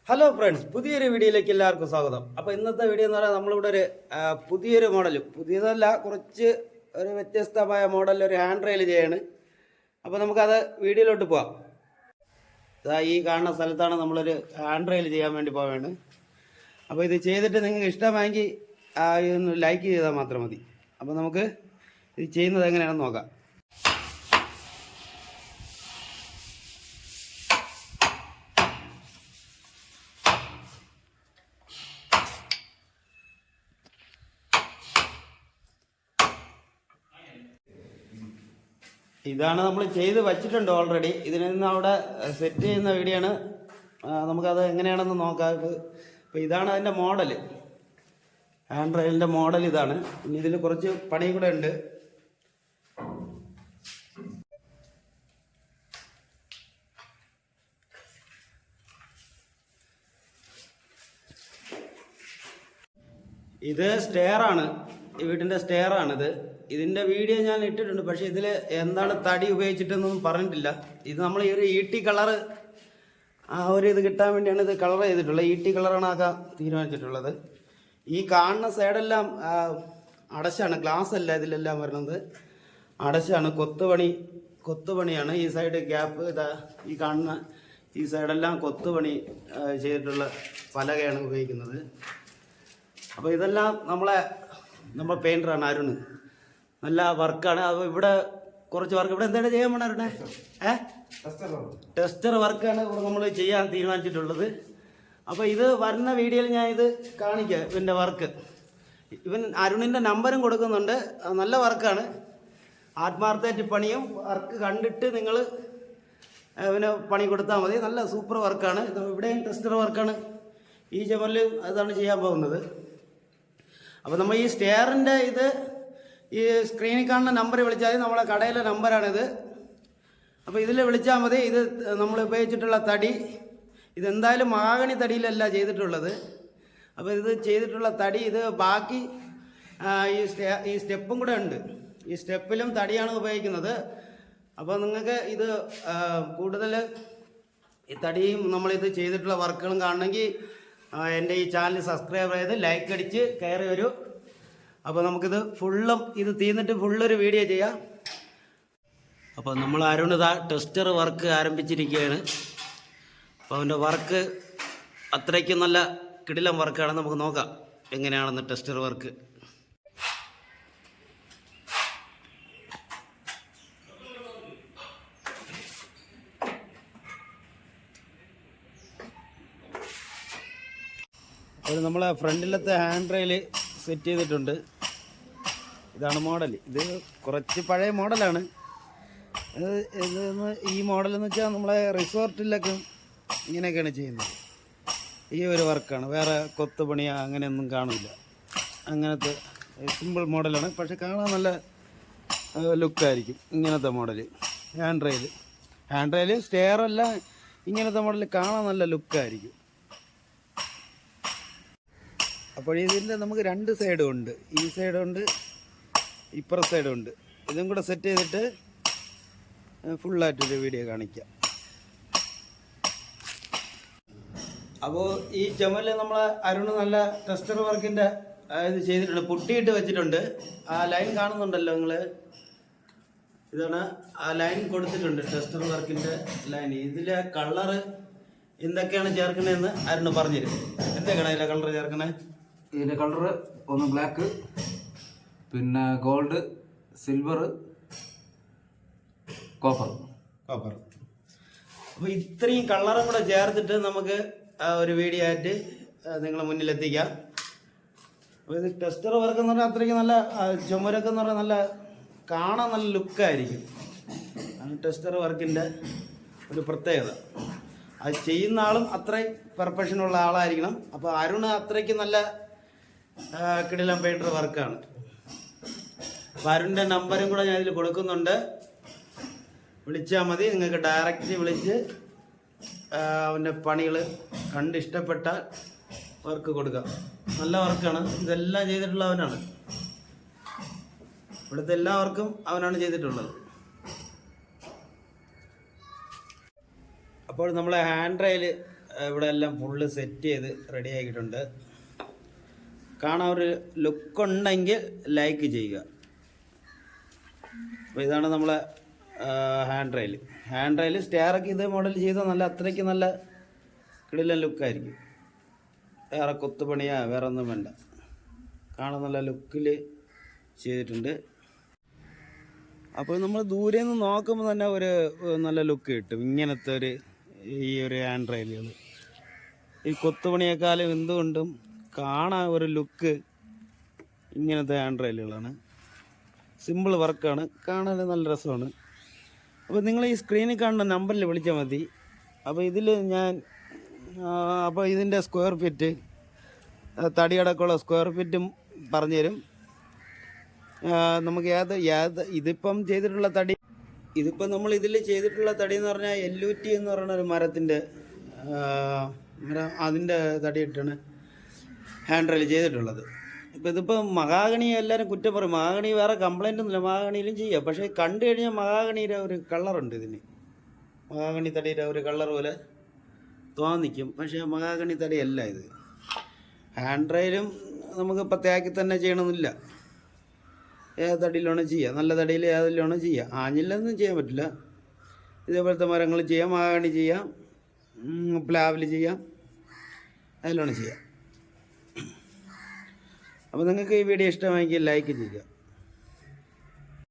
Hello friends, പുതിയൊരു വീഡിയോയിലേക്ക് എല്ലാവർക്കും സ്വാഗതം. അപ്പോൾ ഇന്നത്തെ വീഡിയോ എന്ന് പറഞ്ഞാൽ നമ്മളിവിടെ ഒരു പുതിയൊരു മോഡൽ, പുതിയതല്ല കുറച്ച് ഒരു വ്യത്യസ്തമായ മോഡലിൽ ഒരു ഹാൻഡ് റെയിൽ ചെയ്യാണ്. അപ്പോൾ നമുക്കത് വീഡിയോയിലോട്ട് പോവാം. ഈ കാണുന്ന സ്ഥലത്താണ് നമ്മളൊരു ഹാൻഡ് റെയിൽ ചെയ്യാൻ വേണ്ടി പോവുകയാണ്. അപ്പോൾ ഇത് ചെയ്തിട്ട് നിങ്ങൾക്ക് ഇഷ്ടമായെങ്കിൽ ഒന്ന് ലൈക്ക് ചെയ്താൽ മാത്രം മതി. അപ്പോൾ നമുക്ക് ഇത് ചെയ്യുന്നത് എങ്ങനെയാണെന്ന് നോക്കാം. ഇതാണ് നമ്മൾ ചെയ്ത് വച്ചിട്ടുണ്ട് ഓൾറെഡി. ഇതിൽ നിന്ന് അവിടെ സെറ്റ് ചെയ്യുന്ന വീഡിയോ ആണ്. നമുക്കത് എങ്ങനെയാണെന്ന് നോക്കാം. ഇപ്പോൾ ഇതാണ് അതിൻ്റെ മോഡൽ, ഹാൻഡ് റെയിലിൻ്റെ മോഡൽ ഇതാണ്. ഇനി ഇതിൽ കുറച്ച് പണി കൂടെ ഉണ്ട്. ഇത് സ്റ്റെയർ ആണ്, ഈ വീട്ടിൻ്റെ സ്റ്റെയർ ആണിത്. ഇതിൻ്റെ വീഡിയോ ഞാൻ ഇട്ടിട്ടുണ്ട്, പക്ഷേ ഇതിൽ എന്താണ് തടി ഉപയോഗിച്ചിട്ടെന്നൊന്നും പറഞ്ഞിട്ടില്ല. ഇത് നമ്മൾ ഈ ഒരു ഈട്ടി കളറ് ഒരു ഇത് കിട്ടാൻ വേണ്ടിയാണ് ഇത് കളർ ചെയ്തിട്ടുള്ളത്. ഈട്ടി കളറാണ് ആക്കാൻ തീരുമാനിച്ചിട്ടുള്ളത്. ഈ കാണുന്ന സൈഡെല്ലാം അടച്ചാണ്, ഗ്ലാസ് അല്ല ഇതിലെല്ലാം വരുന്നത്, അടച്ചാണ്. കൊത്തുപണിയാണ്. ഈ സൈഡ് ഗ്യാപ്പ് ഇതാ, ഈ കാണുന്ന ഈ സൈഡെല്ലാം കൊത്തുപണി ചെയ്തിട്ടുള്ള പലകയാണ് ഉപയോഗിക്കുന്നത്. അപ്പോൾ ഇതെല്ലാം നമ്മുടെ പെയിൻറ്ററാണ് അരുണ്. നല്ല വർക്കാണ്. അപ്പോൾ ഇവിടെ കുറച്ച് വർക്ക് ഇവിടെ എന്താണ് ചെയ്യാൻ പോണ അരുണേ? ടെസ്റ്റർ വർക്കാണ് ഇവിടെ നമ്മൾ ചെയ്യാൻ തീരുമാനിച്ചിട്ടുള്ളത്. അപ്പോൾ ഇത് വരുന്ന വീഡിയോയിൽ ഞാൻ ഇത് കാണിക്കാം, ഇവൻ്റെ വർക്ക്. അരുണിൻ്റെ നമ്പറും കൊടുക്കുന്നുണ്ട്. നല്ല വർക്കാണ്, ആത്മാർത്ഥമായിട്ട് പണിയും. വർക്ക് കണ്ടിട്ട് നിങ്ങൾ ഇവന് പണി കൊടുത്താൽ മതി. നല്ല സൂപ്പർ വർക്കാണ്. ഇത് ഇവിടെയും ടെസ്റ്റർ വർക്കാണ്. ഈ ചുമലിൽ അതാണ് ചെയ്യാൻ പോകുന്നത്. അപ്പോൾ നമ്മൾ ഈ സ്റ്റെയറിൻ്റെ ഇത് ഈ സ്ക്രീനിൽ കാണുന്ന നമ്പർ വിളിച്ചാൽ മതി. നമ്മളെ കടയിലെ നമ്പറാണിത്. അപ്പോൾ ഇതിൽ വിളിച്ചാൽ മതി. ഇത് നമ്മൾ ഉപയോഗിച്ചിട്ടുള്ള തടി ഇതെന്തായാലും മാഗണി തടിയിലല്ല ചെയ്തിട്ടുള്ളത്. അപ്പോൾ ഇത് ചെയ്തിട്ടുള്ള തടി ഇത് ബാക്കി ഈ സ്റ്റെപ്പും കൂടെ ഉണ്ട്. ഈ സ്റ്റെപ്പിലും തടിയാണ് ഉപയോഗിക്കുന്നത്. അപ്പോൾ നിങ്ങൾക്ക് ഇത് കൂടുതൽ ഈ തടിയും നമ്മളിത് ചെയ്തിട്ടുള്ള വർക്കുകളും കാണണമെങ്കിൽ എൻ്റെ ഈ ചാനൽ സബ്സ്ക്രൈബ് ചെയ്ത് ലൈക്ക് അടിച്ച് കയറി വരൂ. അപ്പോൾ നമുക്കിത് ഫുള്ളും ഇത് തീർന്നിട്ട് ഫുള്ളൊരു വീഡിയോ ചെയ്യാം. അപ്പോൾ നമ്മൾ അരുണിത ടെസ്റ്റർ വർക്ക് ആരംഭിച്ചിരിക്കുകയാണ്. അപ്പോൾ അവൻ്റെ വർക്ക് അത്രയ്ക്കും നല്ല കിടിലം വർക്കാണ്. നമുക്ക് നോക്കാം എങ്ങനെയാണെന്ന് ടെസ്റ്റർ വർക്ക്. അത് നമ്മളെ ഫ്രണ്ടിലത്തെ ഹാൻഡ് റെയിൽ സെറ്റ് ചെയ്തിട്ടുണ്ട്. ഇതാണ് മോഡൽ. ഇത് കുറച്ച് പഴയ മോഡലാണ്. ഈ മോഡലെന്ന് വെച്ചാൽ നമ്മളെ റിസോർട്ടിലൊക്കെ ഇങ്ങനെയൊക്കെയാണ് ചെയ്യുന്നത്. ഈ ഒരു വർക്കാണ്, വേറെ കൊത്തുപണിയോ അങ്ങനെയൊന്നും കാണില്ല. അങ്ങനത്തെ സിമ്പിൾ മോഡലാണ്, പക്ഷെ കാണാൻ നല്ല ലുക്കായിരിക്കും. ഇങ്ങനത്തെ മോഡൽ ഹാൻഡ് റെയിൽ സ്റ്റെയറല്ല, ഇങ്ങനത്തെ മോഡൽ കാണാൻ നല്ല ലുക്കായിരിക്കും. അപ്പോൾ ഇതിൻ്റെ നമുക്ക് രണ്ട് സൈഡും ഉണ്ട്, ഈ സൈഡുണ്ട് ഇപ്പുറ സൈഡും ഉണ്ട്. ഇതും കൂടെ സെറ്റ് ചെയ്തിട്ട് ഫുള്ളായിട്ടൊരു വീഡിയോ കാണിക്കാം. അപ്പോൾ ഈ ചുമല് നമ്മളെ അരുണ് നല്ല ടെസ്റ്റർ വർക്കിൻ്റെ ഇത് ചെയ്തിട്ടുണ്ട്, പുട്ടിയിട്ട് വെച്ചിട്ടുണ്ട്. ആ ലൈൻ കാണുന്നുണ്ടല്ലോ നിങ്ങൾ, ഇതാണ് ആ ലൈൻ കൊടുത്തിട്ടുണ്ട്, ടെസ്റ്റർ വർക്കിൻ്റെ ലൈൻ. ഇതിലെ കളറ് എന്തൊക്കെയാണ് ചേർക്കണതെന്ന് അരുണ് പറഞ്ഞുതരും. എന്തൊക്കെയാണ് അതിലെ കളർ ചേർക്കണേ? ഇതിൻ്റെ കളറ് ഒന്ന് ബ്ലാക്ക്, പിന്നെ ഗോൾഡ്, സിൽവർ, കോപ്പർ. അപ്പോൾ ഇത്രയും കളറും കൂടെ ചേർത്തിട്ട് നമുക്ക് ഒരു വീഡിയോ ആയിട്ട് നിങ്ങളെ മുന്നിലെത്തിക്കാം. അപ്പോൾ ഇത് ടെസ്റ്റർ വർക്ക് എന്ന് പറഞ്ഞാൽ അത്രയ്ക്ക് നല്ല ചുമരൊക്കെ എന്ന് പറഞ്ഞാൽ നല്ല കാണാൻ നല്ല ലുക്കായിരിക്കും. ടെസ്റ്റർ വർക്കിൻ്റെ ഒരു പ്രത്യേകത. അത് ചെയ്യുന്ന ആളും അത്രയും പെർഫെക്ഷനുള്ള ആളായിരിക്കണം. അപ്പോൾ അരുണ് അത്രയ്ക്ക് നല്ല കിടിലം പെയിൻറ്റർ വർക്കാണ്. അപ്പോൾ അരുണിൻ്റെ നമ്പറും കൂടെ ഞാൻ ഇതിൽ കൊടുക്കുന്നുണ്ട്. വിളിച്ചാൽ മതി. നിങ്ങൾക്ക് ഡയറക്റ്റ് വിളിച്ച് അവൻ്റെ പണികൾ കണ്ട് ഇഷ്ടപ്പെട്ടാൽ വർക്ക് കൊടുക്കാം. നല്ല വർക്കാണ്. ഇതെല്ലാം ചെയ്തിട്ടുള്ള അവനാണ്. ഇവിടുത്തെ എല്ലാ വർക്കും അവനാണ് ചെയ്തിട്ടുള്ളത്. അപ്പോൾ നമ്മളെ ഹാൻഡ് റെയിൽ ഇവിടെ എല്ലാം ഫുള്ള് സെറ്റ് ചെയ്ത് റെഡി ആക്കിയിട്ടുണ്ട്. കാണാൻ ഒരു ലുക്ക് ഉണ്ടെങ്കിൽ ലൈക്ക് ചെയ്യുക. അപ്പോൾ ഇതാണ് നമ്മളെ ഹാൻഡ് റെയിൽ സ്റ്റെയറൊക്കെ ഇത് മോഡൽ ചെയ്താൽ നല്ല അത്രയ്ക്ക് നല്ല കിടിലൻ ലുക്കായിരിക്കും. വേറെ കൊത്തുപണിയാ വേറെ ഒന്നും വേണ്ട, കാണാൻ നല്ല ലുക്കിൽ ചെയ്തിട്ടുണ്ട്. അപ്പോൾ നമ്മൾ ദൂരെ നിന്ന് നോക്കുമ്പോൾ തന്നെ ഒരു നല്ല ലുക്ക് കിട്ടും ഇങ്ങനത്തെ ഈ ഒരു ഹാൻഡ് റെയിലുകൾ. ഈ കൊത്തുപണിയേക്കാളും എന്തുകൊണ്ടും കാണാൻ ഒരു ലുക്ക് ഇങ്ങനത്തെ ഹാൻഡ് റെയിലുകളാണ്. സിമ്പിൾ വർക്കാണ്, കാണാൻ നല്ല രസമാണ്. അപ്പോൾ നിങ്ങൾ ഈ സ്ക്രീനിൽ കാണുന്ന നമ്പറിൽ വിളിച്ചാൽ മതി. അപ്പോൾ ഇതിൽ അപ്പോൾ ഇതിൻ്റെ സ്ക്വയർ ഫീറ്റ് തടിയടക്കമുള്ള സ്ക്വയർ ഫീറ്റും പറഞ്ഞുതരും. നമുക്ക് ഇതിപ്പം ചെയ്തിട്ടുള്ള തടി, ഇതിപ്പം നമ്മൾ ഇതിൽ ചെയ്തിട്ടുള്ള തടി എന്ന് പറഞ്ഞാൽ LUT എന്ന് പറയുന്ന ഒരു മരത്തിൻ്റെ അതിൻ്റെ തടിയിട്ടാണ് ഹാൻഡ് റെയിൽ ചെയ്തിട്ടുള്ളത്. ഇപ്പം ഇതിപ്പോൾ മഹാഗണി എല്ലാവരും കുറ്റം പറയും. മഹാഗണി വേറെ കംപ്ലൈൻ്റ് ഒന്നുമില്ല, മഹാഗണിയിലും ചെയ്യാം. പക്ഷേ കണ്ടു കഴിഞ്ഞാൽ മഹാഗണിയുടെ ഒരു കളറുണ്ട് ഇതിന്. മഹാഗണി തടിയുടെ ഒരു കളർ പോലെ തോന്നിക്കും, പക്ഷേ മഹാഗണി തടിയല്ല ഇത്. ഹാൻഡ് റെയിലും നമുക്ക് പ്രത്യേകി തന്നെ ചെയ്യണമെന്നില്ല, ഏത് തടിയിലാണോ ചെയ്യാം. നല്ല തടിയിൽ ഏതിലാണോ ചെയ്യാം. ആഞ്ഞിലൊന്നും ചെയ്യാൻ പറ്റില്ല. ഇതേപോലത്തെ മരങ്ങൾ ചെയ്യാം, മഹാഗണി ചെയ്യാം, പ്ലാവിൽ ചെയ്യാം, അതിലാണ് ചെയ്യാം. അപ്പോൾ നിങ്ങൾക്ക് ഈ വീഡിയോ ഇഷ്ടമായെങ്കിൽ ലൈക്ക് ചെയ്യുക.